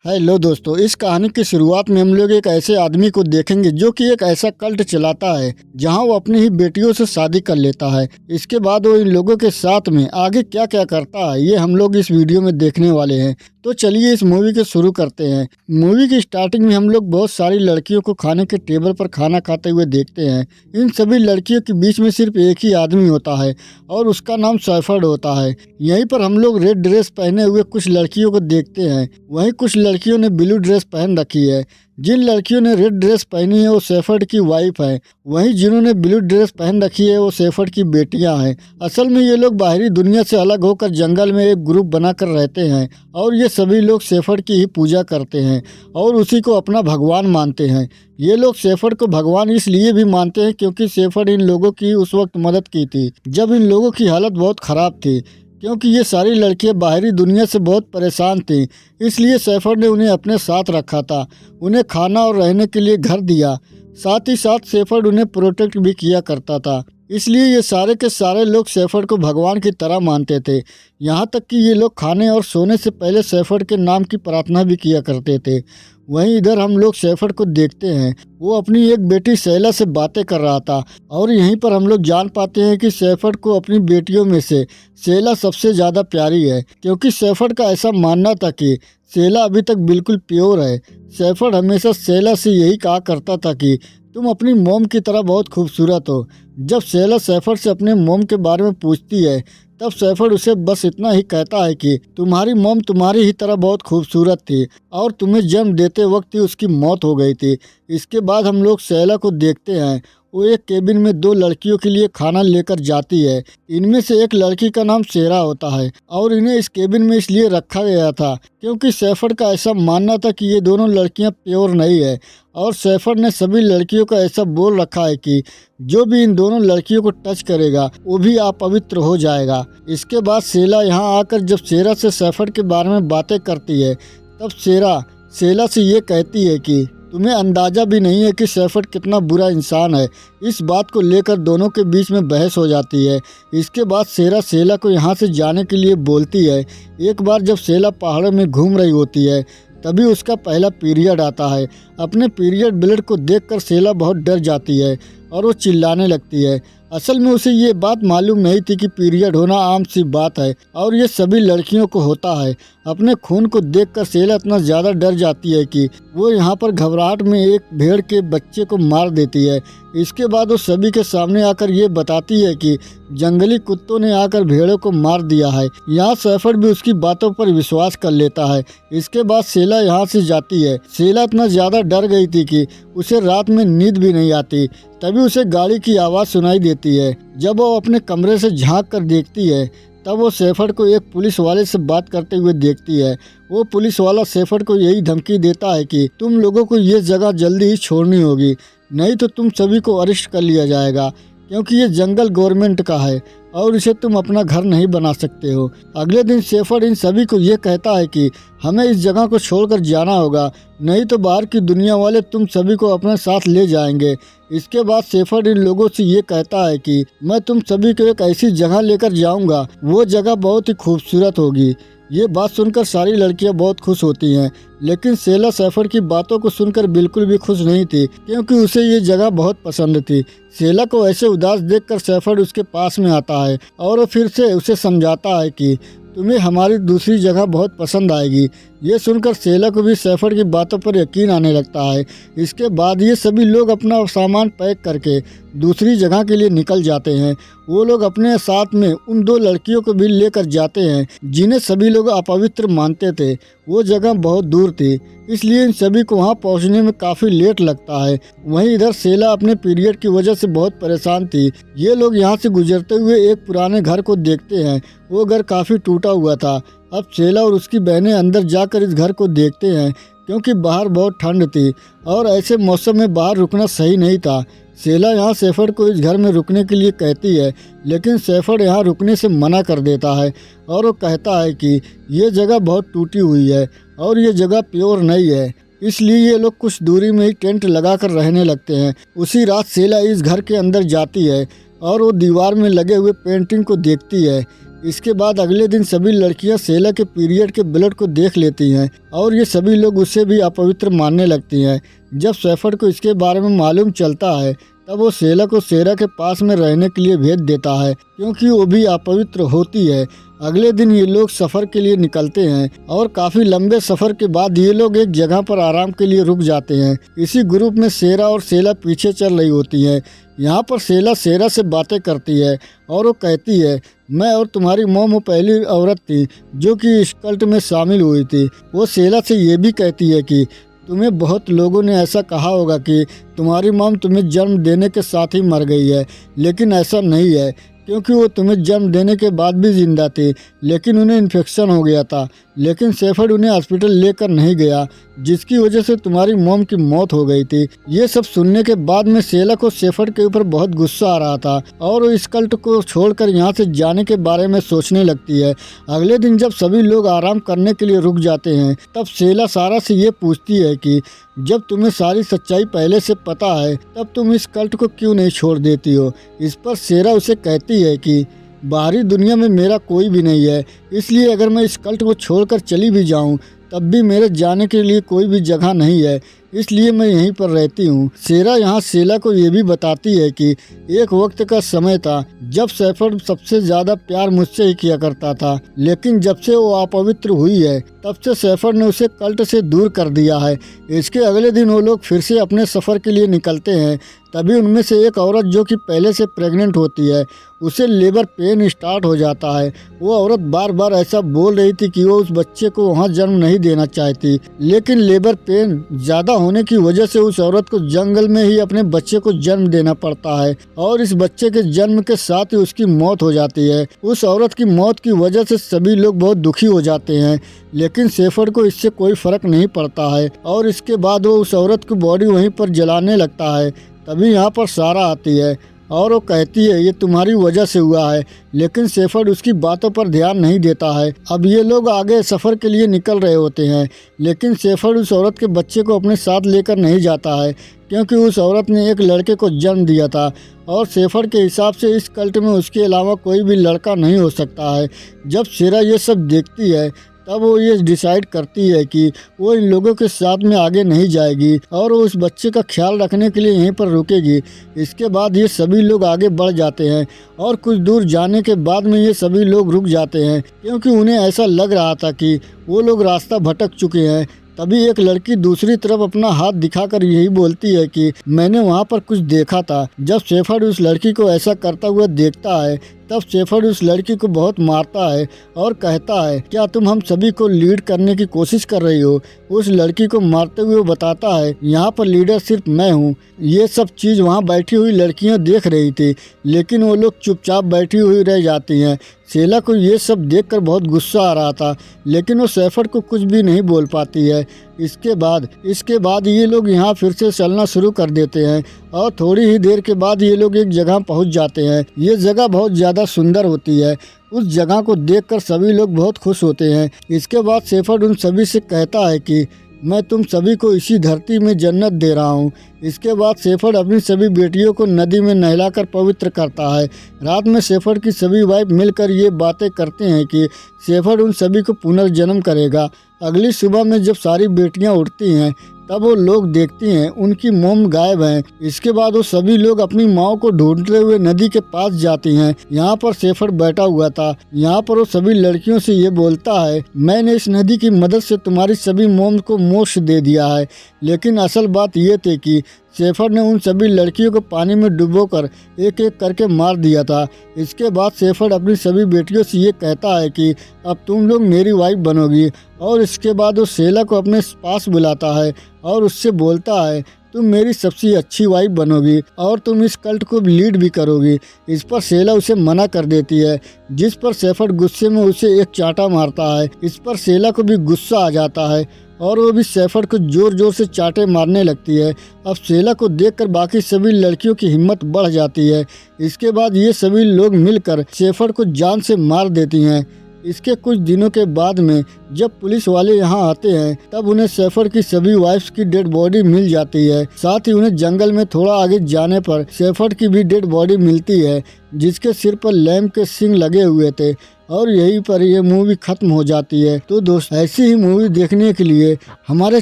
Hello दोस्तों, इस कहानी की शुरुआत में हम लोग एक ऐसे आदमी को देखेंगे जो कि एक ऐसा कल्ट चलाता है जहां वो अपनी ही बेटियों से शादी कर लेता है। इसके बाद वो इन लोगों के साथ में आगे क्या क्या करता है ये हम लोग इस वीडियो में देखने वाले हैं। तो चलिए इस मूवी को शुरू करते हैं। मूवी की स्टार्टिंग में हम लोग बहुत सारी लड़कियों को खाने के टेबल पर खाना खाते हुए देखते हैं। इन सभी लड़कियों के बीच में सिर्फ एक ही आदमी होता है और उसका नाम सैफर्ड होता है। यहीं पर हम लोग रेड ड्रेस पहने हुए कुछ लड़कियों को देखते हैं। वहीं कुछ लड़कियों ने ब्लू ड्रेस पहन रखी है। जिन लड़कियों ने रेड ड्रेस पहनी है वो सैफर्ड की वाइफ है। वहीं जिन्होंने ब्लू ड्रेस पहन रखी है वो सैफर्ड की बेटियां हैं। असल में ये लोग बाहरी दुनिया से अलग होकर जंगल में एक ग्रुप बनाकर रहते हैं और ये सभी लोग सैफर्ड की ही पूजा करते हैं और उसी को अपना भगवान मानते हैं। ये लोग सैफर्ड को भगवान इसलिए भी मानते हैं क्योंकि सैफर्ड इन लोगों की उस वक्त मदद की थी जब इन लोगों की हालत बहुत ख़राब थी, क्योंकि ये सारी लड़कियां बाहरी दुनिया से बहुत परेशान थीं। इसलिए सैफर्ड ने उन्हें अपने साथ रखा था, उन्हें खाना और रहने के लिए घर दिया। साथ ही साथ सैफर्ड उन्हें प्रोटेक्ट भी किया करता था। इसलिए ये सारे के सारे लोग सैफर्ड को भगवान की तरह मानते थे। यहाँ तक कि ये लोग खाने और सोने से पहले सैफर्ड के नाम की प्रार्थना भी किया करते थे। वहीं इधर हम लोग सैफर्ड को देखते हैं, वो अपनी एक बेटी शैला से बातें कर रहा था और यहीं पर हम लोग जान पाते हैं कि सैफर्ड को अपनी बेटियों में से शैला सबसे ज़्यादा प्यारी है, क्योंकि सैफर्ड का ऐसा मानना था कि शैला अभी तक बिल्कुल प्योर है। सैफर्ड हमेशा शैला से यही कहा करता था कि तुम अपनी मोम की तरह बहुत खूबसूरत हो। जब शैला सैफर्ड से अपने मोम के बारे में पूछती है तब सैफर्ड उसे बस इतना ही कहता है कि तुम्हारी मोम तुम्हारी ही तरह बहुत खूबसूरत थी और तुम्हें जन्म देते वक्त ही उसकी मौत हो गई थी। इसके बाद हम लोग शैला को देखते हैं, वो एक केबिन में दो लड़कियों के लिए खाना लेकर जाती है। इनमें से एक लड़की का नाम शेरा होता है और इन्हें इस केबिन में इसलिए रखा गया था क्योंकि सैफर्ड का ऐसा मानना था कि ये दोनों लड़कियां प्योर नहीं है और सैफर्ड ने सभी लड़कियों का ऐसा बोल रखा है कि जो भी इन दोनों लड़कियों को टच करेगा वो भी अपवित्र हो जाएगा। इसके बाद शैला यहाँ आकर जब शेरा से सैफर्ड के बारे में बातें करती है तब शेरा शैला से ये कहती है कि तुम्हें अंदाज़ा भी नहीं है कि सैफर्ड कितना बुरा इंसान है। इस बात को लेकर दोनों के बीच में बहस हो जाती है। इसके बाद शैला को यहाँ से जाने के लिए बोलती है। एक बार जब शैला पहाड़ों में घूम रही होती है तभी उसका पहला पीरियड आता है। अपने पीरियड ब्लड को देखकर शैला बहुत डर जाती है और वो चिल्लाने लगती है। असल में उसे ये बात मालूम नहीं थी कि पीरियड होना आम सी बात है और ये सभी लड़कियों को होता है। अपने खून को देखकर शैला इतना ज़्यादा डर जाती है कि वो यहाँ पर घबराहट में एक भेड़ के बच्चे को मार देती है। इसके बाद वो सभी के सामने आकर ये बताती है कि जंगली कुत्तों ने आकर भेड़ों को मार दिया है। यहाँ सैफर्ड भी उसकी बातों पर विश्वास कर लेता है। इसके बाद शैला यहाँ से जाती है। शैला इतना ज़्यादा डर गई थी कि उसे रात में नींद भी नहीं आती। तभी उसे गाड़ी की आवाज़ सुनाई देती है। जब वो अपने कमरे से झांक कर देखती है तब वो सैफर्ड को एक पुलिस वाले से बात करते हुए देखती है। वो पुलिस वाला सैफर्ड को यही धमकी देता है कि तुम लोगों को ये जगह जल्दी ही छोड़नी होगी, नहीं तो तुम सभी को अरेस्ट कर लिया जाएगा, क्योंकि ये जंगल गवर्नमेंट का है और इसे तुम अपना घर नहीं बना सकते हो। अगले दिन सैफर्ड इन सभी को ये कहता है कि हमें इस जगह को छोड़कर जाना होगा, नहीं तो बाहर की दुनिया वाले तुम सभी को अपने साथ ले जाएंगे। इसके बाद सैफर्ड इन लोगों से ये कहता है कि मैं तुम सभी को एक ऐसी जगह लेकर जाऊंगा, वो जगह बहुत ही खूबसूरत होगी। ये बात सुनकर सारी लड़कियां बहुत खुश होती हैं, लेकिन शैला सैफर्ड की बातों को सुनकर बिल्कुल भी खुश नहीं थी, क्योंकि उसे ये जगह बहुत पसंद थी। शैला को ऐसे उदास देखकर सैफर्ड उसके पास में आता है और फिर से उसे समझाता है कि तुम्हें हमारी दूसरी जगह बहुत पसंद आएगी। ये सुनकर शैला को भी सैफर्ड की बातों पर यकीन आने लगता है। इसके बाद ये सभी लोग अपना सामान पैक करके दूसरी जगह के लिए निकल जाते हैं। वो लोग अपने साथ में उन दो लड़कियों को भी लेकर जाते हैं जिन्हें सभी लोग अपवित्र मानते थे। वो जगह बहुत दूर थी, इसलिए इन सभी को वहाँ पहुँचने में काफ़ी लेट लगता है। वहीं इधर शैला अपने पीरियड की वजह से बहुत परेशान थी। ये लोग यहाँ से गुजरते हुए एक पुराने घर को देखते हैं। वो घर काफ़ी टूटा हुआ था। अब शैला और उसकी बहनें अंदर जाकर इस घर को देखते हैं, क्योंकि बाहर बहुत ठंड थी और ऐसे मौसम में बाहर रुकना सही नहीं था। शैला यहाँ सैफर्ड को इस घर में रुकने के लिए कहती है, लेकिन सैफर्ड यहाँ रुकने से मना कर देता है और वो कहता है कि ये जगह बहुत टूटी हुई है और ये जगह प्योर नहीं है। इसलिए ये लोग कुछ दूरी में ही टेंट लगाकर रहने लगते हैं। उसी रात शैला इस घर के अंदर जाती है और वो दीवार में लगे हुए पेंटिंग को देखती है। इसके बाद अगले दिन सभी लड़कियां सेला के पीरियड के ब्लड को देख लेती हैं और ये सभी लोग उसे भी अपवित्र मानने लगती हैं। जब सैफर्ड को इसके बारे में मालूम चलता है तब वो सेला को सेरा के पास में रहने के लिए भेज देता है क्योंकि वो भी अपवित्र होती है। अगले दिन ये लोग सफ़र के लिए निकलते हैं और काफ़ी लंबे सफ़र के बाद ये लोग एक जगह पर आराम के लिए रुक जाते हैं। इसी ग्रुप में सेरा और सेला पीछे चल रही होती है। यहाँ पर सेला सेरा से बातें करती है और वो कहती है, मैं और तुम्हारी मॉम वो पहली औरत थी जो कि इस कल्ट में शामिल हुई थी। वो सेला से ये भी कहती है कि तुम्हें बहुत लोगों ने ऐसा कहा होगा कि तुम्हारी मॉम तुम्हें जन्म देने के साथ ही मर गई है, लेकिन ऐसा नहीं है क्योंकि वो तुम्हें जन्म देने के बाद भी जिंदा थी, लेकिन उन्हें इन्फेक्शन हो गया था। लेकिन सैफर्ड उन्हें हॉस्पिटल लेकर नहीं गया, जिसकी वजह से तुम्हारी मॉम की मौत हो गई थी। ये सब सुनने के बाद में सेला को सैफर्ड के ऊपर बहुत गुस्सा आ रहा था और वो इस कल्ट को छोड़कर यहाँ से जाने के बारे में सोचने लगती है। अगले दिन जब सभी लोग आराम करने के लिए रुक जाते हैं तब सेला सारा से ये पूछती है कि जब तुम्हें सारी सच्चाई पहले से पता है तब तुम इस कल्ट को क्यों नहीं छोड़ देती हो। इस पर सेरा उसे कहती है कि बाहरी दुनिया में मेरा कोई भी नहीं है, इसलिए अगर मैं इस कल्ट को छोड़कर चली भी जाऊं तब भी मेरे जाने के लिए कोई भी जगह नहीं है, इसलिए मैं यहीं पर रहती हूँ। सेरा यहाँ सेला को ये भी बताती है कि एक वक्त का समय था जब सैफर्ड सबसे ज़्यादा प्यार मुझसे ही किया करता था, लेकिन जब से वो अपवित्र हुई है तब से सैफर्ड ने उसे कल्ट से दूर कर दिया है। इसके अगले दिन वो लोग फिर से अपने सफ़र के लिए निकलते हैं। तभी उनमें से एक औरत जो कि पहले से प्रेग्नेंट होती है उसे लेबर पेन स्टार्ट हो जाता है। वो औरत बार बार ऐसा बोल रही थी कि वो उस बच्चे को वहाँ जन्म नहीं देना चाहती, लेकिन लेबर पेन ज़्यादा होने की वजह से उस औरत को जंगल में ही अपने बच्चे को जन्म देना पड़ता है और इस बच्चे के जन्म के साथ ही उसकी मौत हो जाती है। उस औरत की मौत की वजह से सभी लोग बहुत दुखी हो जाते हैं, लेकिन सैफर्ड को इससे कोई फर्क नहीं पड़ता है और इसके बाद वो उस औरत की बॉडी वहीं पर जलाने लगता है। तभी यहाँ पर सारा आती है और वो कहती है ये तुम्हारी वजह से हुआ है, लेकिन सैफर्ड उसकी बातों पर ध्यान नहीं देता है। अब ये लोग आगे सफ़र के लिए निकल रहे होते हैं, लेकिन सैफर्ड उस औरत के बच्चे को अपने साथ लेकर नहीं जाता है क्योंकि उस औरत ने एक लड़के को जन्म दिया था और सैफर्ड के हिसाब से इस कल्ट में उसके अलावा कोई भी लड़का नहीं हो सकता है। जब सेरा ये सब देखती है तब वो ये डिसाइड करती है कि वो इन लोगों के साथ में आगे नहीं जाएगी और वो उस बच्चे का ख्याल रखने के लिए यहीं पर रुकेगी। इसके बाद ये सभी लोग आगे बढ़ जाते हैं और कुछ दूर जाने के बाद में ये सभी लोग रुक जाते हैं क्योंकि उन्हें ऐसा लग रहा था कि वो लोग रास्ता भटक चुके हैं। तभी एक लड़की दूसरी तरफ अपना हाथ दिखाकर यही बोलती है कि मैंने वहाँ पर कुछ देखा था। जब सैफर्ड उस लड़की को ऐसा करता हुआ देखता है तब सैफर्ड उस लड़की को बहुत मारता है और कहता है, क्या तुम हम सभी को लीड करने की कोशिश कर रही हो। उस लड़की को मारते हुए वो बताता है, यहाँ पर लीडर सिर्फ मैं हूँ। ये सब चीज़ वहाँ बैठी हुई लड़कियाँ देख रही थी, लेकिन वो लोग चुपचाप बैठी हुई रह जाती हैं। सेला को ये सब देखकर बहुत गुस्सा आ रहा था, लेकिन वो सैफर्ड को कुछ भी नहीं बोल पाती है। इसके बाद ये लोग यहाँ फिर से चलना शुरू कर देते हैं और थोड़ी ही देर के बाद ये लोग एक जगह पहुँच जाते हैं। ये जगह बहुत ज़्यादा सुंदर होती है। उस जगह को देखकर सभी लोग बहुत खुश होते हैं। इसके बाद सैफर्ड उन सभी से कहता है कि मैं तुम सभी को इसी धरती में जन्नत दे रहा हूँ। इसके बाद सैफर्ड अपनी सभी बेटियों को नदी में नहलाकर पवित्र करता है। रात में सैफर्ड की सभी वाइफ मिलकर ये बातें करते हैं कि सैफर्ड उन सभी को पुनर्जन्म करेगा। अगली सुबह में जब सारी बेटियां उठती हैं तब वो लोग देखती हैं उनकी मॉम गायब हैं। इसके बाद वो सभी लोग अपनी माँ को ढूंढते हुए नदी के पास जाती हैं। यहाँ पर सैफर्ड बैठा हुआ था। यहाँ पर वो सभी लड़कियों से ये बोलता है, मैंने इस नदी की मदद से तुम्हारी सभी मॉम को मोक्ष दे दिया है। लेकिन असल बात ये थी कि सैफर्ड ने उन सभी लड़कियों को पानी में डुबोकर एक एक करके मार दिया था। इसके बाद सैफर्ड अपनी सभी बेटियों से ये कहता है कि अब तुम लोग मेरी वाइफ बनोगी और इसके बाद वो सेला को अपने पास बुलाता है और उससे बोलता है, तुम मेरी सबसे अच्छी वाइफ बनोगी और तुम इस कल्ट को लीड भी करोगी। इस पर सेला उसे मना कर देती है, जिस पर सैफर्ड गुस्से में उसे एक चांटा मारता है। इस पर सेला को भी गुस्सा आ जाता है और वो भी सैफर्ड को जोर जोर से चांटे मारने लगती है। अब सेला को देखकर बाकी सभी लड़कियों की हिम्मत बढ़ जाती है। इसके बाद ये सभी लोग मिलकर सैफर्ड को जान से मार देती हैं। इसके कुछ दिनों के बाद में जब पुलिस वाले यहाँ आते हैं तब उन्हें सैफर्ड की सभी वाइफ्स की डेड बॉडी मिल जाती है। साथ ही उन्हें जंगल में थोड़ा आगे जाने पर सैफर्ड की भी डेड बॉडी मिलती है, जिसके सिर पर लैम्प के सींग लगे हुए थे। और यहीं पर ये मूवी खत्म हो जाती है। तो दोस्त ऐसी ही मूवी देखने के लिए हमारे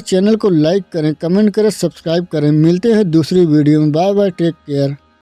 चैनल को लाइक करें, कमेंट करें, सब्सक्राइब करें। मिलते हैं दूसरी वीडियो में। Bye bye, take care.